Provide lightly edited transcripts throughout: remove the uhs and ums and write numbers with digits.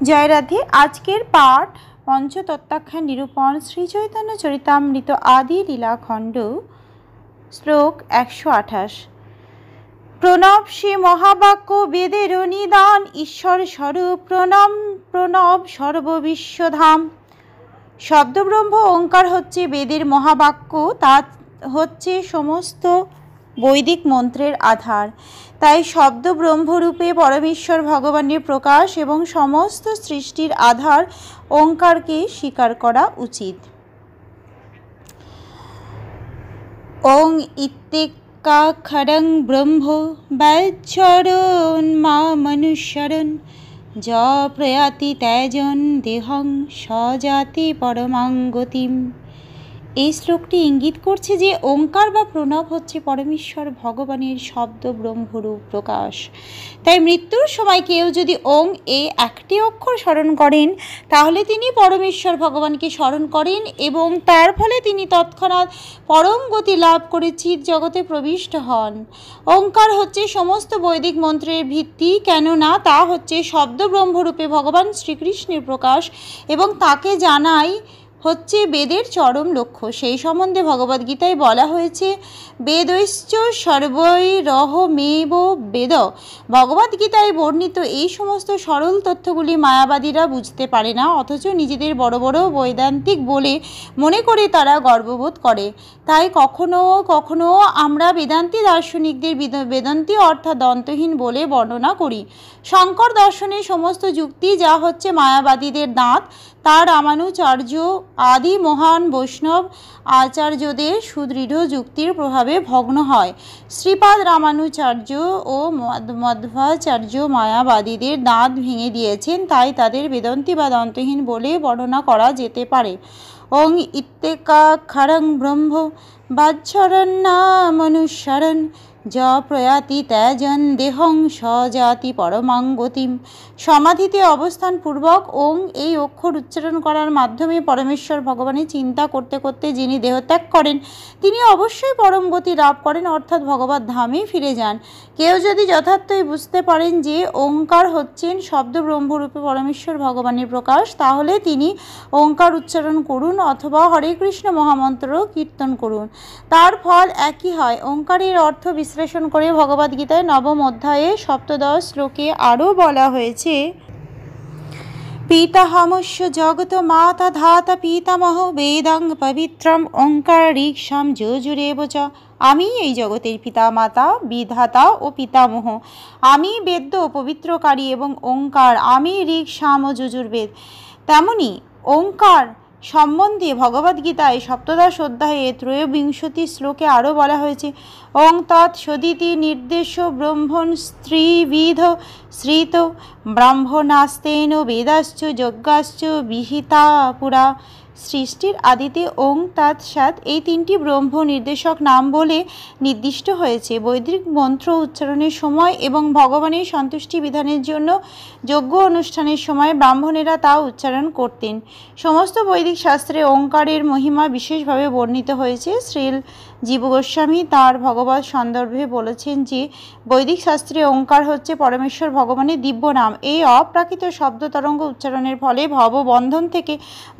জয় রাধে। আজকের পাঠ পঞ্চতত্ত্বাখ্যান নিরূপণ শ্রী চৈতন্য চরিতামৃত আদি লীলাখণ্ড, শ্লোক 128। প্রণব সে মহাবাক্য বেদের নিদান, ঈশ্বর স্বরূপ প্রণব প্রণব সর্ববিশ্বধাম। শব্দব্রহ্ম ওঙ্কার হচ্ছে বেদের মহাবাক্য, তা হচ্ছে সমস্ত বৈদিক মন্ত্রের আধার। তাই শব্দ ব্রহ্মরূপে পরমেশ্বর ভগবানের প্রকাশ এবং সমস্ত সৃষ্টির আধার ওঙ্কারকে স্বীকার করা উচিত। ওং ইত্যেকাক্ষরং ব্রহ্ম ব্যচ্ছরণ মা মনুষ্যরণ, য প্রয়াতি ত্যাজন দেহং স্বজাতি পরমাং গতিম। এই শ্লোকটি ইঙ্গিত করছে যে ওঙ্কার বা প্রণব হচ্ছে পরমেশ্বর ভগবানের শব্দ ব্রহ্মরূপ প্রকাশ। তাই মৃত্যুর সময় কেউ যদি ওং এ একটি অক্ষর স্মরণ করেন, তাহলে তিনি পরমেশ্বর ভগবানকে স্মরণ করেন এবং তার ফলে তিনি তৎক্ষণাৎ পরম গতি লাভ করে চিৎ জগতে প্রবিষ্ট হন। ওঙ্কার হচ্ছে সমস্ত বৈদিক মন্ত্রের ভিত্তি, কেননা তা হচ্ছে শব্দ ব্রহ্মরূপে ভগবান শ্রীকৃষ্ণের প্রকাশ এবং তাকে জানাই হচ্ছে বেদের চরম লক্ষ্য। সেই সম্বন্ধে ভগবদ্গীতায় বলা হয়েছে, বেদৈশ্চ সর্বৈরহমেব বেদ। ভগবদ্গীতায় বর্ণিত এই সমস্ত সরল তথ্যগুলি মায়াবাদীরা বুঝতে পারে না, অথচ নিজেদের বড় বড় বৈদান্তিক বলে মনে করে তারা গর্ববোধ করে। তাই কখনো কখনো আমরা বেদান্তি দার্শনিকদের বেদান্তি অর্থাৎ দন্তহীন বলে বর্ণনা করি। শঙ্কর দর্শনের সমস্ত যুক্তি যা হচ্ছে মায়াবাদীদের দাঁত, তা রামানুচার্য আদি মহান বৈষ্ণব আচার্যদের সুদৃঢ় যুক্তির প্রভাবে ভগ্ন হয়। শ্রীপাদ রামানুচার্য ও মধ্বাচার্য মায়াবাদীদের দাঁত ভেঙে দিয়েছেন, তাই তাদের বেদান্তি বা দন্তহীন বলে বর্ণনা করা যেতে পারে। ওং ইত্যেকাক্ষরং ব্রহ্ম ব্যচ্ছরণ মনুষ্যরণ, য প্রয়াতি ত্যাজন দেহং স্বজাতি পরমাং গতিম। সমাধিতে অবস্থান পূর্বক ওং এই অক্ষর উচ্চারণ করার মাধ্যমে পরমেশ্বর ভগবানের চিন্তা করতে করতে যিনি দেহত্যাগ করেন, তিনি অবশ্যই পরম গতি লাভ করেন, অর্থাৎ ভগবত ধামে ফিরে যান। কেউ যদি যথার্থই বুঝতে পারেন যে ওঙ্কার হচ্ছেন শব্দ ব্রহ্মরূপে পরমেশ্বর ভগবানের প্রকাশ, তাহলে তিনি ওঙ্কার উচ্চারণ করুন অথবা হরে কৃষ্ণ মহামন্ত্র কীর্তন করুন, তার ফল একই হয়। ওঙ্কারের অর্থ বিশ্লেষণ করে ভগবদ্গীতায় নবম অধ্যায়ে সপ্তদশ শ্লোকে আরও বলা হয়েছে, পিতাহমস্য জগত মাতা ধাতা পিতামহ বেদাং পবিত্রম ওঙ্কার ঋক্ষাম যজুরেব চ। আমি এই জগতের পিতা মাতা, বিধাতা ও পিতামহ। আমি বেদ্য পবিত্রকারী এবং ওঙ্কার, আমি ঋক সাম ও যজুর্বেদ। তেমনি ওঙ্কার সম্বন্ধে ভগবদ্গীতায় সপ্তদশ অধ্যায়ে ত্রয়োবিংশতি শ্লোকে আরও বলা হয়েছে, ওং তৎ সদিতি নির্দেশ ব্রহ্মণ স্ত্রীবিধ শ্রিত ব্রাহ্মণাস্তেন বেদাশ্চ যজ্ঞাশ্চ বিহিতা পুরা। সৃষ্টির আদিতে ওং তৎ সৎ এই তিনটি ব্রহ্ম নির্দেশক নাম বলে নির্দিষ্ট হয়েছে। বৈদিক মন্ত্র উচ্চারণের সময় এবং ভগবানের সন্তুষ্টি বিধানের জন্য যজ্ঞ অনুষ্ঠানের সময় ব্রাহ্মণেরা তা উচ্চারণ করতেন। সমস্ত বৈদিক শাস্ত্রে ওঙ্কারের মহিমা বিশেষভাবে বর্ণিত হয়েছে। শ্রীল জীব গোস্বামী তাঁর ভগবত সন্দর্ভে বলেছেন যে, বৈদিক শাস্ত্রে ওঙ্কার হচ্ছে পরমেশ্বর ভগবানের দিব্য নাম। এই অপ্রাকৃত শব্দ তরঙ্গ উচ্চারণের ফলে ভববন্ধন থেকে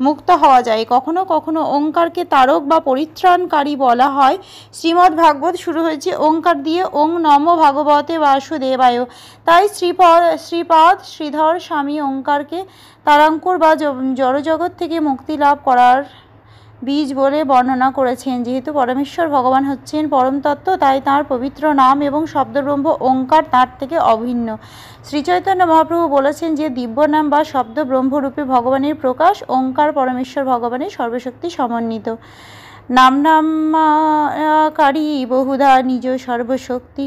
মুক্ত হওয়া যায়। কখনো কখনো ওঙ্কারকে তারক বা পরিত্রাণকারী বলা হয়। শ্রীমদ্ ভাগবত শুরু হয়েছে ওঙ্কার দিয়ে, ওং নমো ভাগবতে বাসুদেবায়। তাই শ্রীপাদ শ্রীধর স্বামী ওঙ্কারকে তারাঙ্কুর বা জড়জগৎ থেকে মুক্তি লাভ করার বীজ বলে বর্ণনা করেছেন। যেহেতু পরমেশ্বর ভগবান হচ্ছেন পরম তত্ত্ব, তাই তাঁর পবিত্র নাম এবং শব্দব্রহ্ম ওঙ্কার তাঁর থেকে অভিন্ন। শ্রীচৈতন্য মহাপ্রভু বলেছেন যে দিব্য নাম বা শব্দ ব্রহ্মরূপে ভগবানের প্রকাশ। ওঙ্কার পরমেশ্বর ভগবানের সর্বশক্তি সমন্বিত নাম। নামকারী বহুধা নিজ সর্বশক্তি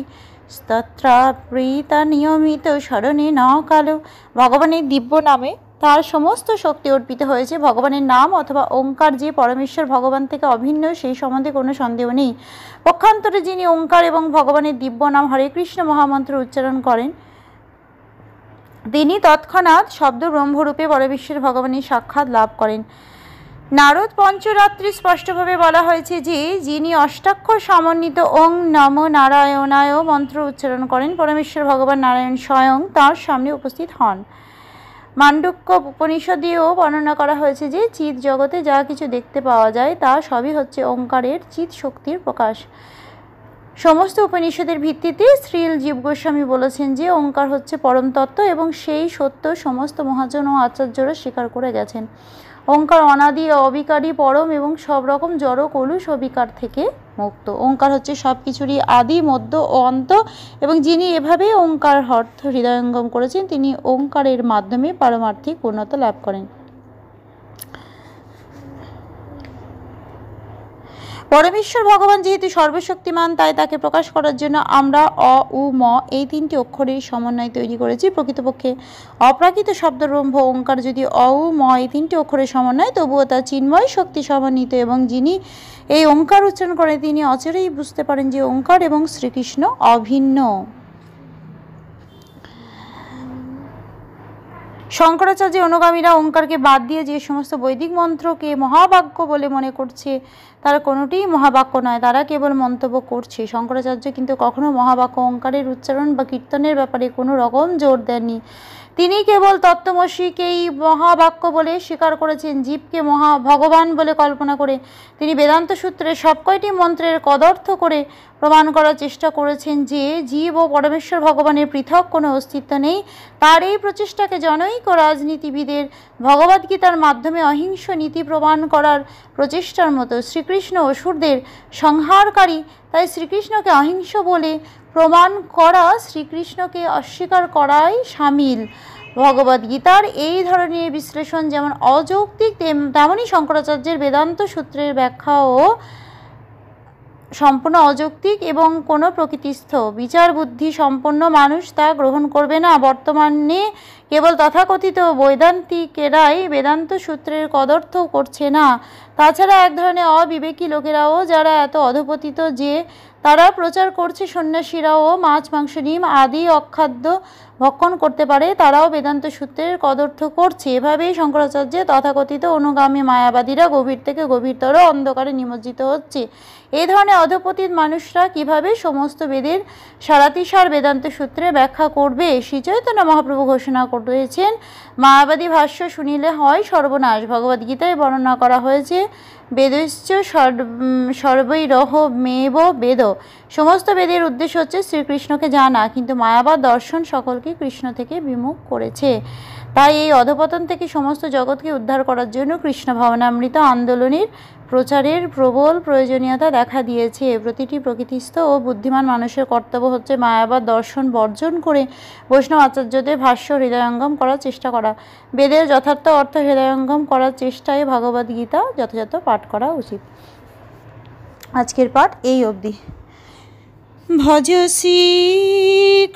স্তত্রাপ্রীতা নিয়মিত স্মরণে ন কালো। ভগবানের দিব্য নামে তার সমস্ত শক্তি অর্পিত হয়েছে। ভগবানের নাম অথবা ওঙ্কার যে পরমেশ্বর ভগবান থেকে অভিন্ন, সেই সম্বন্ধে কোনো সন্দেহ নেই। পক্ষান্তরে যিনি ওঙ্কার এবং ভগবানের দিব্য নাম হরে কৃষ্ণ মহামন্ত্র উচ্চারণ করেন, তিনি তৎক্ষণাৎ শব্দ ব্রহ্মরূপে পরমেশ্বর ভগবানের সাক্ষাৎ লাভ করেন। নারদ পঞ্চরাত্রি স্পষ্টভাবে বলা হয়েছে যে, যিনি অষ্টাক্ষর সমন্বিত ওং নমো নারায়ণায় মন্ত্র উচ্চারণ করেন, পরমেশ্বর ভগবান নারায়ণ স্বয়ং তাঁর সামনে উপস্থিত হন। মান্ডুক্য উপনিষদেও বর্ণনা করা হয়েছে যে চিৎ জগতে যা কিছু দেখতে পাওয়া যায় তা সবই হচ্ছে ওঙ্কারের চিৎ শক্তির প্রকাশ। সমস্ত উপনিষদের ভিত্তিতে শ্রীল জীব গোস্বামী বলেছেন যে ওঙ্কার হচ্ছে পরম তত্ত্ব এবং সেই সত্য সমস্ত মহাজন ও আচার্যরা স্বীকার করে গেছেন। ওঙ্কার অনাদি অবিকারী পরম এবং সব রকম জড় কলুষ অবিকার থেকে মুক্ত। ওঙ্কার হচ্ছে সব কিছুরই আদি মধ্য ও অন্ত এবং যিনি এভাবে ওঙ্কার অর্থ হৃদয়ঙ্গম করেছেন তিনি ওঙ্কারের মাধ্যমে পারমার্থিক পূর্ণতা লাভ করেন। পরমেশ্বর ভগবান যেহেতু সর্বশক্তিমান তাই তাকে প্রকাশ করার জন্য আমরা অ উ ম এই তিনটি অক্ষরের সমন্বয় তৈরি করেছি। প্রকৃতপক্ষে অপ্রাকৃত শব্দ ব্রহ্ম ওঙ্কার যদি অ উ ম এই তিনটি অক্ষরের সমন্বয় তবুও তা চিন্ময় শক্তি সমন্বিত এবং যিনি এই ওঙ্কার উচ্চারণ করেন তিনি অচিরেই বুঝতে পারেন যে ওঙ্কার এবং শ্রীকৃষ্ণ অভিন্ন। শঙ্করাচার্যের অনুগামীরা ওঙ্কারকে বাদ দিয়ে যে সমস্ত বৈদিক মন্ত্রকে মহাবাক্য বলে মনে করছে তার কোনোটিই মহাবাক্য নয়, তারা কেবল মন্তব্য করছে। শঙ্করাচার্য কিন্তু কখনো মহাবাক্য ওঙ্কারের উচ্চারণ বা কীর্তনের ব্যাপারে কোনো রকম জোর দেননি। তিনি কেবল তত্ত্বমসিকেই মহাবাক্য বলে স্বীকার করেছেন। জীবকে ভগবান বলে কল্পনা করে তিনি বেদান্ত সূত্রে সবকয়টি মন্ত্রের কদর্থ করে প্রমাণ করার চেষ্টা করেছেন যে জীব ও পরমেশ্বর ভগবানের পৃথক কোনো অস্তিত্ব নেই। তার এই প্রচেষ্টাকে জনৈক রাজনীতিবিদের ভগবদ্গীতার মাধ্যমে অহিংস নীতি প্রমাণ করার প্রচেষ্টার মতো। শ্রীকৃষ্ণ অসুরদের সংহারকারী, তাই শ্রীকৃষ্ণকে অহিংস বলে প্রমাণ করা শ্রীকৃষ্ণকে অস্বীকার করাই সামিল। ভগবদ্গীতার এই ধরনের বিশ্লেষণ যেমন অযৌক্তিক তেমনই শঙ্করাচার্যের বেদান্ত সূত্রের ব্যাখ্যাও সম্পূর্ণ অযৌক্তিক এবং কোনো প্রকৃতিস্থ। বিচার বুদ্ধি সম্পন্ন মানুষ তা গ্রহণ করবে না। বর্তমানে কেবল তথাকথিত বৈদান্তিকেরাই বেদান্ত সূত্রের কদর্থ করছে না, তাছাড়া এক ধরনের অবিবেকী লোকেরাও যারা এত অধপতিত যে তারা প্রচার করছে সন্ন্যাসীরাও মাছ মাংস ডিম আদি অখাদ্য ভক্ষণ করতে পারে, তারাও বেদান্ত সূত্রের কদর্থ করছে। এভাবেই শঙ্করাচার্যের তথাকথিত অনুগামী মায়াবাদীরা গভীর থেকে গভীরতর অন্ধকারে নিমজ্জিত হচ্ছে। এই ধরনের অধপতিত মানুষরা কিভাবে সমস্ত বেদের সারাতিসার বেদান্ত সূত্রে ব্যাখ্যা করবে? শ্রী চৈতন্য মহাপ্রভু ঘোষণা করেছেন, মায়াবাদী ভাষ্য শুনিলে হয় সর্বনাশ। ভগবদ্গীতায় বর্ণনা করা হয়েছে, বেদশ্চ সর্বৈরহ মেব বেদ। সমস্ত বেদের উদ্দেশ্য হচ্ছে শ্রীকৃষ্ণকে জানা, কিন্তু মায়াবাদ দর্শন সকলকে কৃষ্ণ থেকে বিমুখ করেছে। তাই এই অধপতন থেকে সমস্ত জগৎকে উদ্ধার করার জন্য কৃষ্ণ ভাবনামৃত আন্দোলনের প্রচারের প্রবল প্রয়োজনীয়তা দেখা দিয়েছে। প্রতিটি প্রকৃতিস্থ ও বুদ্ধিমান মানুষের কর্তব্য হচ্ছে মায়াবাদ দর্শন বর্জন করে বৈষ্ণব আচার্যদের ভাষ্য হৃদয়ঙ্গম করার চেষ্টা করা। বেদের যথার্থ অর্থ হৃদয়ঙ্গম করার চেষ্টায় ভগবদ্গীতা যথাযথ পাঠ করা উচিত। আজকের পাঠ এই অবধি। ভজ শ্রী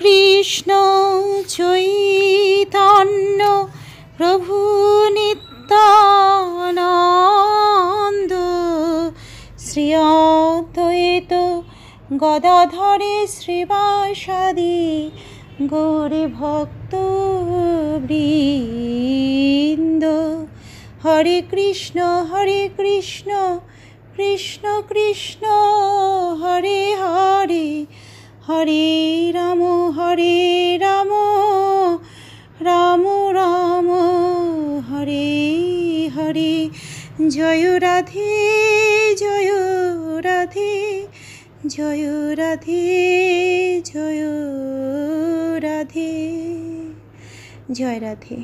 কৃষ্ণ চৈতন্য প্রভু নিত্যানন্দ শ্রী অদ্বৈত গদাধরে শ্রীবাসাদি গৌরী ভক্ত বৃন্দ। হরে কৃষ্ণ কৃষ্ণ কৃষ্ণ হরে হরে, হরে রাম রাম রাম হরে হরে। জয় রাধে জয় রাধে জয় রাধে জয় রাধে। জয় রাধে।